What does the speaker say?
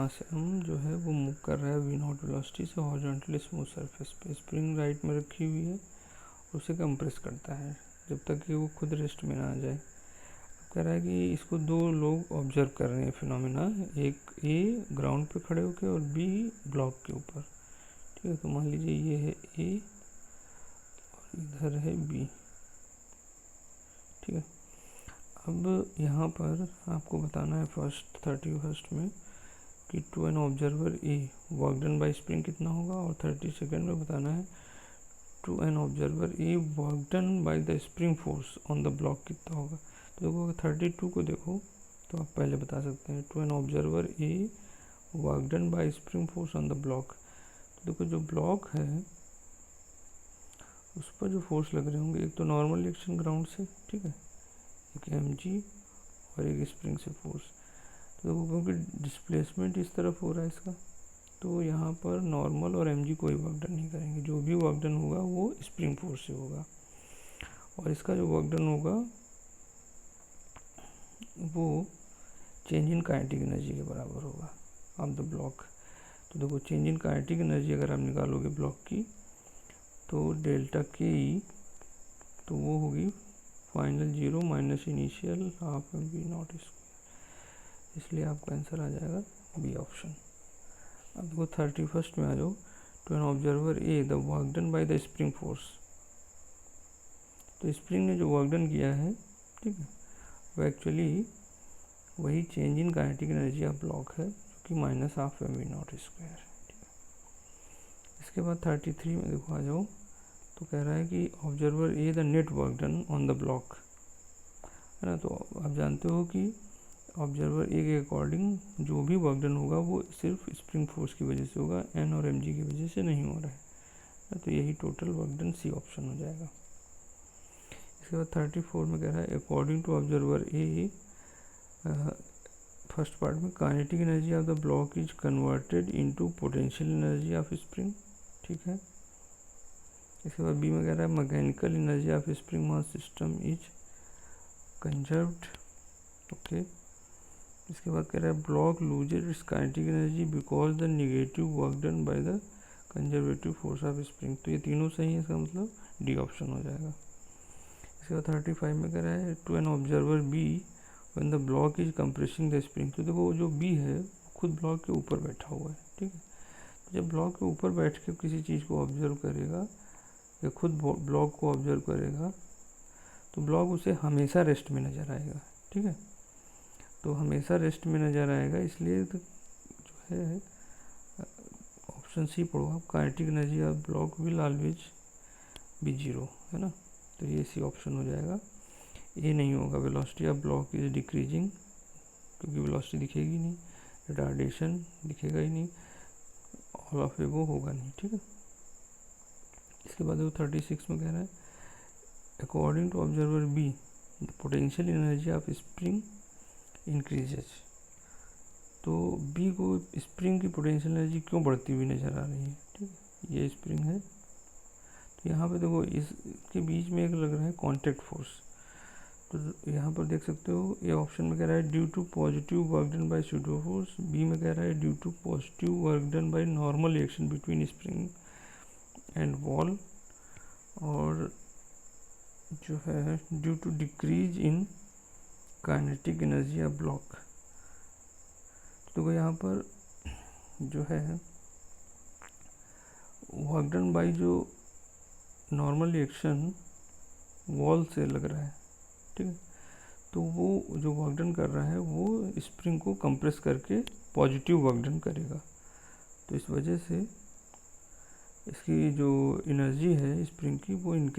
यहाँ से हम जो है वो मूव कर रहा है वी नॉट वेलोसिटी से हॉरिजॉन्टली स्मूथ सरफेस पे। स्प्रिंग राइट में रखी हुई है, उसे कंप्रेस करता है जब तक कि वो खुद रेस्ट में ना आ जाए। कह रहा है कि इसको दो लोग ऑब्जर्व कर रहे हैं फिनोमिना, एक ए ग्राउंड पे खड़े होकर और बी ब्लॉक के ऊपर। ठीक है, तो मान लीजिए ये है ए और इधर है बी। ठीक है, अब यहाँ पर आपको बताना है फर्स्ट 31st में कि to an observer A work done by spring कितना होगा, और 32nd में बताना है to an observer A work done by the spring force on the block कितना होगा। तो देखो 32 को देखो तो आप पहले बता सकते हैं to an observer A work done by spring force on the block. तो देखो जो ब्लॉक है उस पर जो फोर्स लग रहे होंगे, एक तो नॉर्मल रिएक्शन ग्राउंड से, ठीक है, एक mg और एक स्प्रिंग से फोर्स। तो देखो क्योंकि डिस्प्लेसमेंट इस तरफ हो रहा है इसका, तो यहाँ पर नॉर्मल और mg कोई वर्क डन नहीं करेंगे। जो भी वर्क डन होगा वो स्प्रिंग फोर्स से होगा, और इसका जो वर्क डन होगा वो चेंज इन काइनेटिक एनर्जी के बराबर होगा ऑफ द ब्लॉक। तो देखो चेंज इन काइनेटिक एनर्जी अगर आप निकालोगे ब्लॉक की, तो डेल्टा के ई, तो वो होगी final 0 minus initial half M V nought square. इसलिए आपका आंसर आ जाएगा बी ऑप्शन। अब देखो 31st में आ जाओ, to an observer A the work done by the spring force. तो स्प्रिंग ने जो वर्क डन किया है, ठीक है, वो एक्चुअली वही change in kinetic energy of block है, जो कि minus half M V nought square. ठीक है, इसके बाद 33 में देखो आ जाओ, तो कह रहा है कि observer A the net work done on the block, है ना। तो आप जानते हो कि ऑब्जर्वर ए के अकॉर्डिंग जो भी वर्क डन होगा वो सिर्फ स्प्रिंग फोर्स की वजह से होगा, एन और एम जी की वजह से नहीं हो रहा है। तो यही total work done C option हो जाएगा। इसके बाद 34 में कह रहा है according to observer A, first part में kinetic energy of the block is converted into potential energy of spring. ठीक है, इसके बाद बी में कह रहा है mechanical energy of spring mass system is conserved. Okay, इसके बाद कह रहा है block loses its kinetic energy because the negative work done by the conservative force of spring. तो ये तीनों सही है, इसका मतलब डी ऑप्शन हो जाएगा। इसके बाद 35 में कह रहा है to an observer B when the block is compressing the spring. तो देखो जो बी है खुद ब्लॉक के ऊपर बैठा हुआ है, ठीक है। तो जब ब्लॉक के ऊपर बैठ के किसी चीज़ को ऑब्जर्व करेगा या खुद ब्लॉक को ऑब्जर्व करेगा, तो ब्लॉक उसे हमेशा रेस्ट में नज़र आएगा, ठीक है। तो हमेशा रेस्ट में नज़र आएगा, इसलिए तो जो है ऑप्शन सी पढ़ो आप, kinetic energy of block will always be zero, है ना। तो ये सी ऑप्शन हो जाएगा। ये नहीं होगा, velocity of block is decreasing, क्योंकि वेलोसिटी दिखेगी नहीं, रिटार्डेशन दिखेगा ही नहीं, ऑल ऑफ ए वो होगा नहीं, ठीक है। इसके बाद वो 36 में कह रहा है according to observer B the potential energy of spring increases. तो बी को स्प्रिंग की पोटेंशियल एनर्जी क्यों बढ़ती हुई नज़र आ रही है, ठीक है। ये स्प्रिंग है, तो यहाँ पे देखो इसके बीच में एक लग रहा है कॉन्टैक्ट फोर्स। तो यहाँ पर देख सकते हो, ये ऑप्शन में कह रहा है due to positive work done by pseudo force, B में कह रहा है due to positive work done by normal reaction between spring and wall, और जो है due to decrease in kinetic energy of block. तो यहाँ पर जो है वर्क डन बाय जो नॉर्मल रिएक्शन वॉल से लग रहा है, ठीक है। तो वो जो वर्क डन कर रहा है वो स्प्रिंग को कंप्रेस करके पॉजिटिव वर्क डन करेगा। तो इस वजह से इसकी जो एनर्जी है स्प्रिंग की वो इंक्रीज